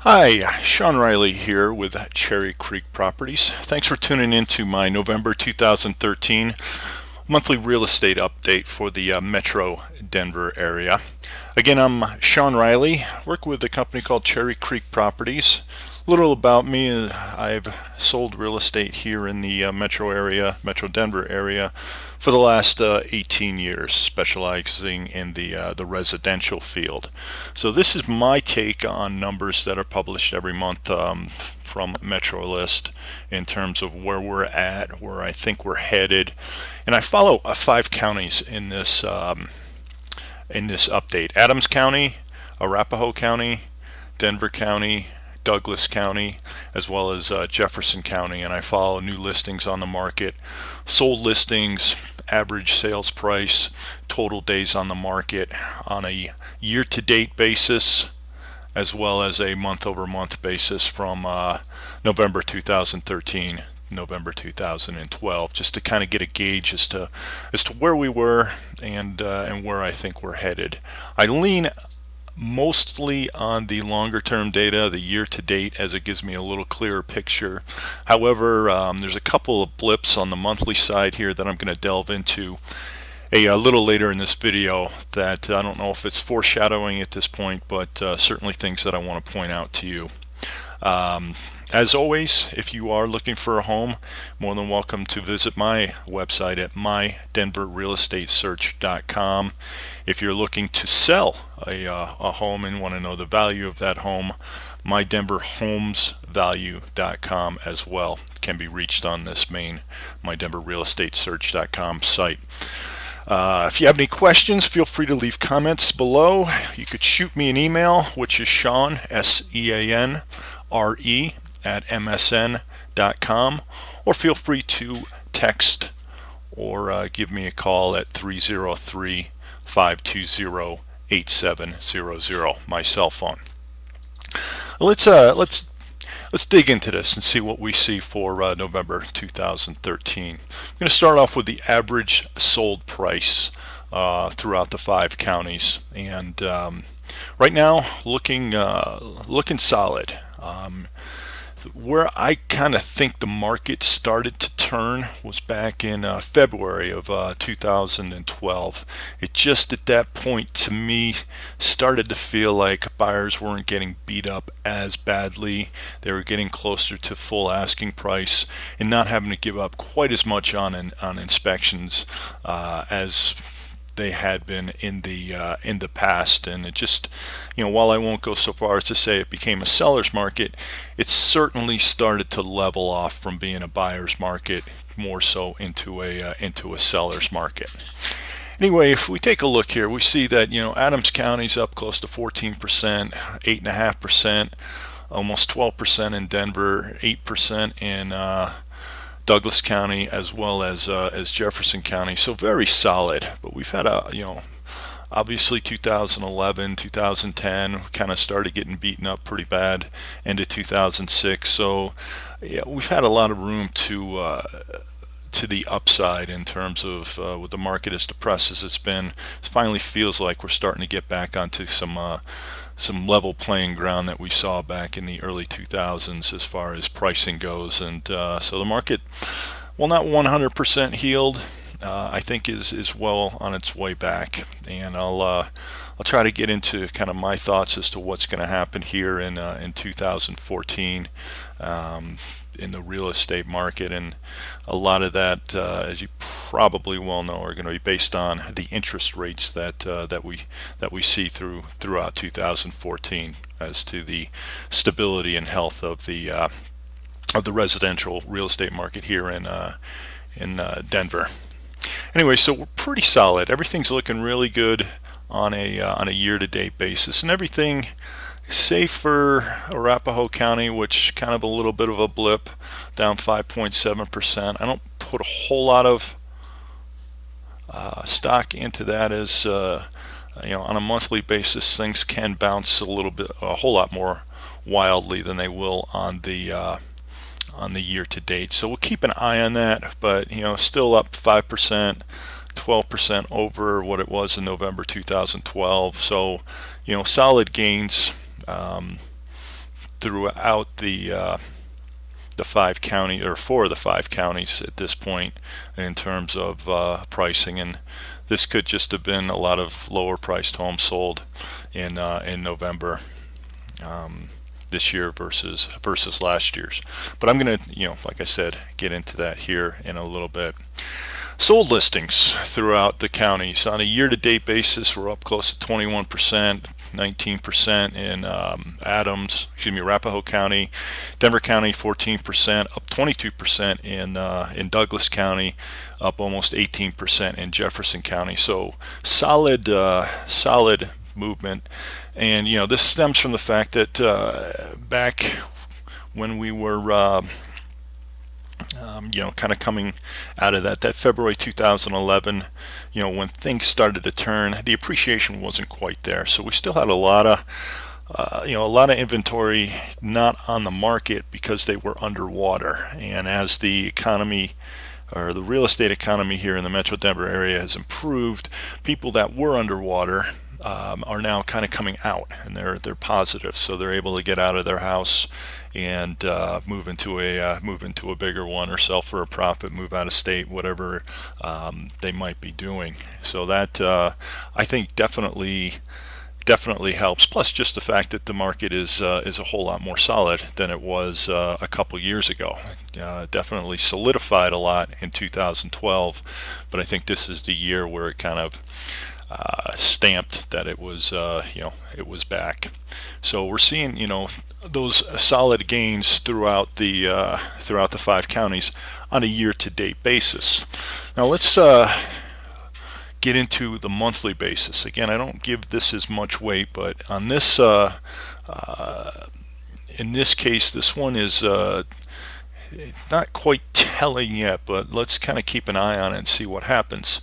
Hi, Sean Reilly here with Cherry Creek Properties. Thanks for tuning in to my November 2013 monthly real estate update for the Metro Denver area. Again, I'm Sean Reilly, work with a company called Cherry Creek Properties. A little about me, I've sold real estate here in the metro area, Metro Denver area, for the last 18 years, specializing in the residential field. So this is my take on numbers that are published every month from Metro List in terms of where we're at, where I think we're headed, and I follow 5 counties in this update: Adams County, Arapahoe County, Denver County, Douglas County, as well as Jefferson County, and I follow new listings on the market, sold listings, average sales price, total days on the market on a year-to-date basis, as well as a month-over-month basis from November 2013, November 2012, just to kind of get a gauge as to where we were and where I think we're headed. I lean mostly on the longer term data, the year to date, as it gives me a little clearer picture. However, there's a couple of blips on the monthly side here that I'm going to delve into a little later in this video that I don't know if it's foreshadowing at this point, but certainly things that I want to point out to you. As always, if you are looking for a home, more than welcome to visit my website at mydenverrealestatesearch.com. If you're looking to sell a home and want to know the value of that home, mydenverhomesvalue.com as well can be reached on this main mydenverrealestatesearch.com site. If you have any questions, feel free to leave comments below. You could shoot me an email, which is Sean, SEANRE, at msn.com, or feel free to text or give me a call at 303-520-8700, my cell phone. Let's dig into this and see what we see for November 2013. I'm going to start off with the average sold price throughout the 5 counties, and right now looking solid. Where I kind of think the market started to turn was back in February of 2012. It just at that point, to me, started to feel like buyers weren't getting beat up as badly. They were getting closer to full asking price and not having to give up quite as much on inspections as they had been in the past. And it just, while I won't go so far as to say it became a seller's market, it certainly started to level off from being a buyer's market more so into a seller's market. Anyway, if we take a look here, we see that Adams County's up close to 14%, 8.5%, almost 12% in Denver, 8% in Douglas County, as well as Jefferson County. So very solid. But we've had obviously 2011, 2010 kind of started getting beaten up pretty bad into 2006. So yeah, we've had a lot of room to the upside in terms of with the market as depressed as it's been. It finally feels like we're starting to get back onto some level playing ground that we saw back in the early 2000s as far as pricing goes. And so the market, well, not 100% healed, I think is well on its way back. And I'll try to get into kind of my thoughts as to what's going to happen here in 2014 in the real estate market. And a lot of that, as you probably well know, are going to be based on the interest rates that we see throughout 2014 as to the stability and health of the residential real estate market here in Denver. Anyway, so we're pretty solid. Everything's looking really good on a year-to-date basis, and everything save for Arapahoe County, which kind of a little bit of a blip, down 5.7%. I don't put a whole lot of stock into that, as on a monthly basis things can bounce a whole lot more wildly than they will on the year to date. So we'll keep an eye on that, but still up 5%, 12% over what it was in November 2012. So solid gains. throughout the 5 county, or 4 of the 5 counties at this point, in terms of pricing. And this could just have been a lot of lower priced homes sold in November this year versus last year's. But I'm going to, like I said, get into that here in a little bit. Sold listings throughout the counties on a year-to-date basis, we're up close to 21%, 19% in Arapahoe County, Denver County 14%, up 22% in Douglas County, up almost 18% in Jefferson County. So solid movement. And this stems from the fact that back when we were kind of coming out of that February 2011, when things started to turn, the appreciation wasn't quite there. So we still had a lot of inventory not on the market because they were underwater. And as the economy, or the real estate economy here in the Metro Denver area, has improved, people that were underwater are now kind of coming out, and they're positive, so they're able to get out of their house and move into a bigger one, or sell for a profit, move out of state, whatever they might be doing. So that I think definitely helps. Plus, just the fact that the market is a whole lot more solid than it was a couple years ago. Definitely solidified a lot in 2012, but I think this is the year where it kind of stamped that it was back. So we're seeing those solid gains throughout the 5 counties on a year-to-date basis. Now let's get into the monthly basis. Again, I don't give this as much weight, but on this in this case, this one is not quite telling yet, but let's kind of keep an eye on it and see what happens.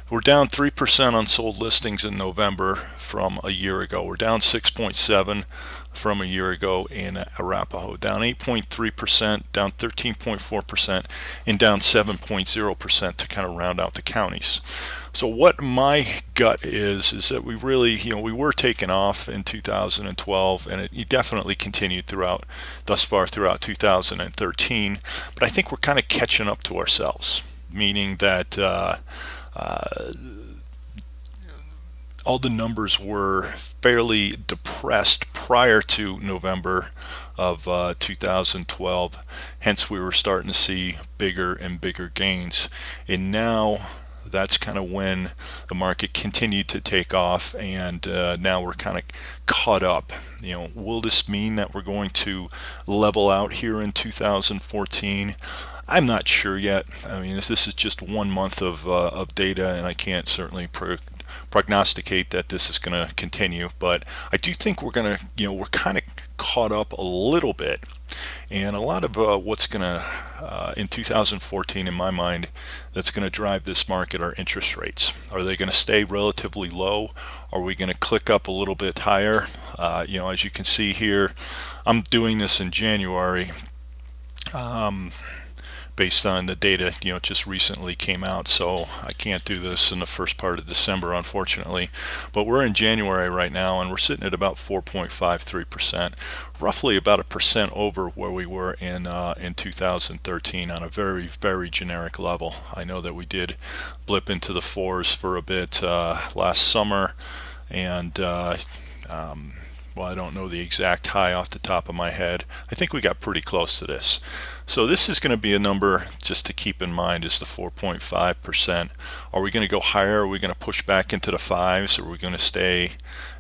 We're down 3% on sold listings in November from a year ago. We're down 6.7 from a year ago in Arapahoe, down 8.3%, down 13.4%, and down 7.0% to kind of round out the counties. So what my gut is that we really, we were taken off in 2012, and it definitely continued thus far throughout 2013. But I think we're kind of catching up to ourselves, meaning that all the numbers were fairly depressed prior to November of 2012. Hence, we were starting to see bigger and bigger gains. And now that's kind of when the market continued to take off, and now we're kind of caught up. Will this mean that we're going to level out here in 2014? I'm not sure yet. I mean, this is just 1 month of data, and I can't certainly prognosticate that this is going to continue. But I do think we're going to, we're kind of caught up a little bit. And a lot of what's going to, in 2014, in my mind, that's going to drive this market are interest rates. Are they going to stay relatively low? Are we going to click up a little bit higher? As you can see here, I'm doing this in January. Based on the data just recently came out, so I can't do this in the first part of December, unfortunately. But we're in January right now, and we're sitting at about 4.53%, roughly about 1% over where we were in 2013 on a very, very generic level. I know that we did blip into the 4s for a bit last summer, and well, I don't know the exact high off the top of my head. I think we got pretty close to this. So this is going to be a number just to keep in mind, is the 4.5%. Are we going to go higher? Are we going to push back into the 5s? Are we going to stay,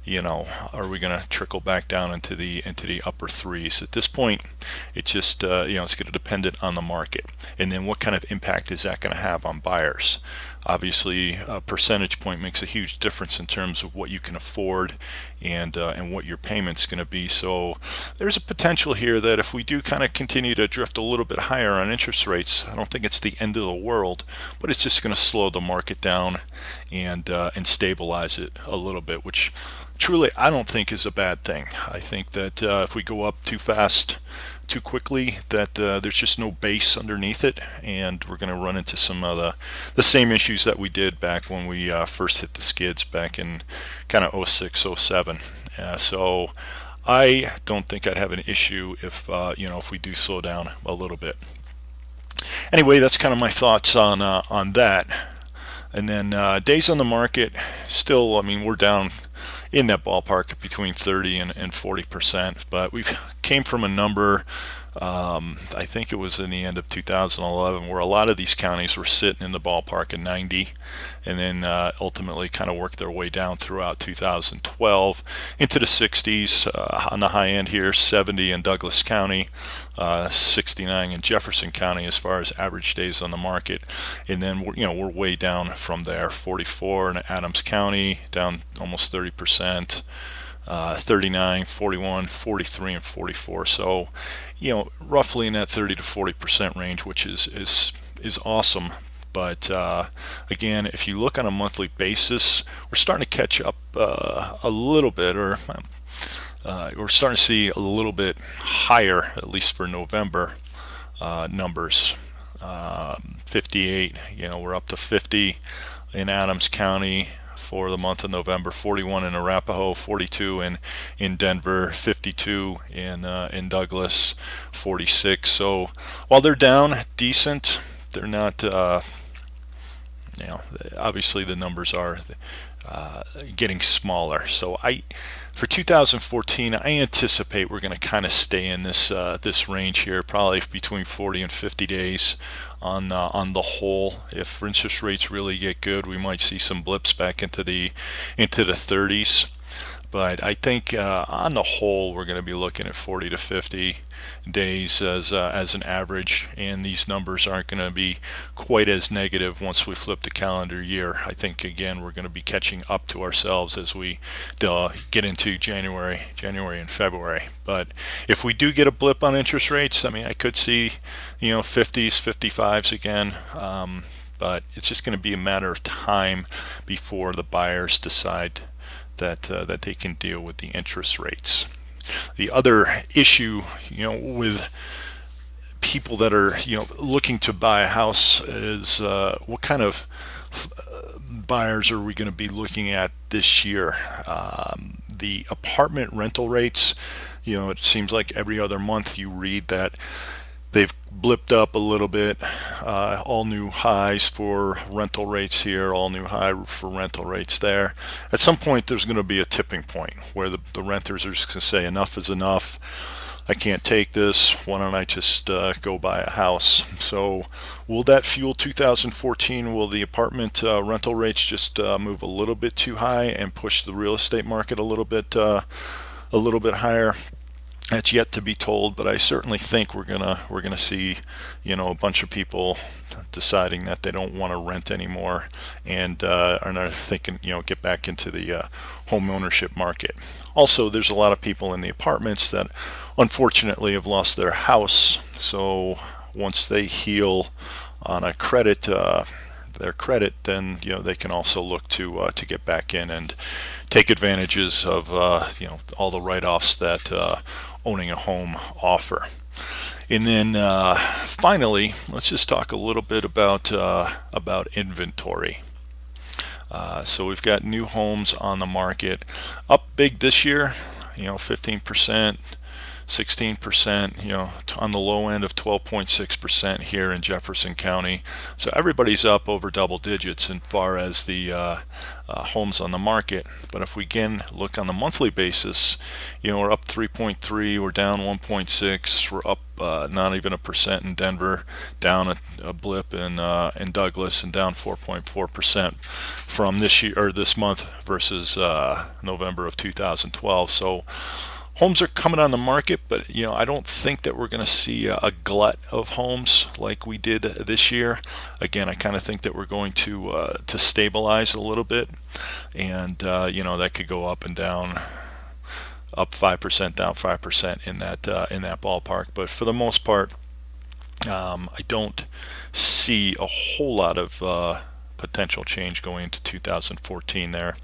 are we going to trickle back down into the upper 3s? At this point, it just, it's going to depend on the market. And then what kind of impact is that going to have on buyers? Obviously, a percentage point makes a huge difference in terms of what you can afford and what your payment's going to be. So there's a potential here that if we do kind of continue to drift a little bit higher on interest rates, I don't think it's the end of the world, but it's just going to slow the market down and stabilize it a little bit, which truly I don't think is a bad thing. I think that if we go up too fast, too quickly, that there's just no base underneath it, and we're going to run into some of the same issues that we did back when we first hit the skids back in kind of 06, 07. So I don't think I'd have an issue if if we do slow down a little bit. Anyway, that's kind of my thoughts on that. And then days on the market, still, I mean, we're down in that ballpark between 30 and 40%, but we've came from a number, I think it was in the end of 2011, where a lot of these counties were sitting in the ballpark of 90, and then ultimately kind of worked their way down throughout 2012 into the 60s, on the high end here, 70 in Douglas County, 69 in Jefferson County as far as average days on the market, and then we're way down from there. 44 in Adams County, down almost 30%. 39, 41, 43, and 44. So, roughly in that 30 to 40% range, which is awesome. But again, if you look on a monthly basis, we're starting to catch up a little bit, or we're starting to see a little bit higher, at least for November numbers. 58, we're up to 50 in Adams County for the month of November, 41 in Arapahoe, 42 in Denver, 52 in Douglas, 46. So while they're down decent, they're not. Obviously the numbers are getting smaller. So for 2014, I anticipate we're going to kind of stay in this range here, probably between 40 and 50 days on the whole. If interest rates really get good, we might see some blips back into the 30s. But I think on the whole, we're going to be looking at 40 to 50 days as an average, and these numbers aren't going to be quite as negative once we flip the calendar year. I think again we're going to be catching up to ourselves as we get into January and February. But if we do get a blip on interest rates, I mean, I could see 50s, 55s again. But it's just going to be a matter of time before the buyers decide that they can deal with the interest rates. The other issue, with people that are, looking to buy a house is what kind of buyers are we going to be looking at this year? The apartment rental rates, it seems like every other month you read that they've blipped up a little bit. All new highs for rental rates here, all new high for rental rates there. At some point there's going to be a tipping point where the renters are just going to say enough is enough. I can't take this. Why don't I just go buy a house? So will that fuel 2014? Will the apartment rental rates just move a little bit too high and push the real estate market a little bit higher? That's yet to be told, but I certainly think we're gonna see, a bunch of people deciding that they don't want to rent anymore and are not thinking, get back into the home ownership market. Also, there's a lot of people in the apartments that unfortunately have lost their house. So once they heal on a their credit, then they can also look to get back in and take advantages of all the write-offs that owning a home offer. And then finally, let's just talk a little bit about inventory. So we've got new homes on the market up big this year, 15%. 16%, on the low end of 12.6% here in Jefferson County. So everybody's up over double digits as far as the homes on the market. But if we again look on the monthly basis, we're up 3.3, we're down 1.6, we're up not even a percent in Denver, down a blip in Douglas, and down 4.4% from this year or this month versus November of 2012. So homes are coming on the market, but I don't think that we're going to see a glut of homes like we did this year. Again, I kind of think that we're going to stabilize a little bit, and that could go up and down, up 5%, down 5% in that ballpark. But for the most part, I don't see a whole lot of potential change going into 2014 there.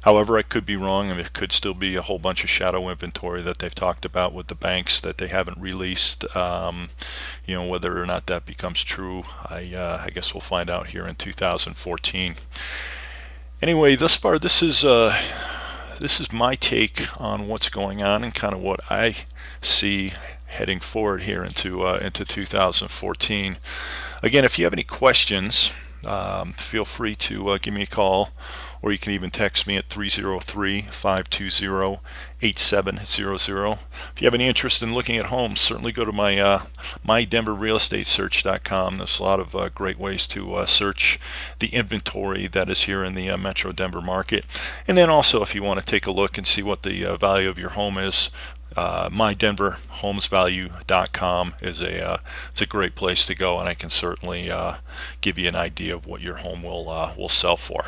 However, I could be wrong, and it could still be a whole bunch of shadow inventory that they've talked about with the banks that they haven't released. Whether or not that becomes true, I guess we'll find out here in 2014. Anyway, thus far, this is this is my take on what's going on and kind of what I see heading forward here into 2014. Again, if you have any questions, feel free to give me a call, or you can even text me at 303-520-8700. If you have any interest in looking at homes, certainly go to my mydenverrealestatesearch.com. There's a lot of great ways to search the inventory that is here in the Metro Denver market. And then also, if you want to take a look and see what the value of your home is, mydenverhomesvalue.com is it's a great place to go, and I can certainly give you an idea of what your home will sell for.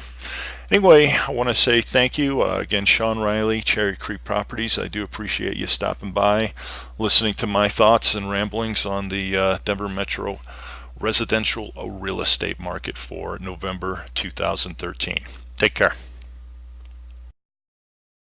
Anyway, I want to say thank you again, Sean Reilly, Cherry Creek Properties. I do appreciate you stopping by, listening to my thoughts and ramblings on the Denver Metro residential real estate market for November 2013. Take care.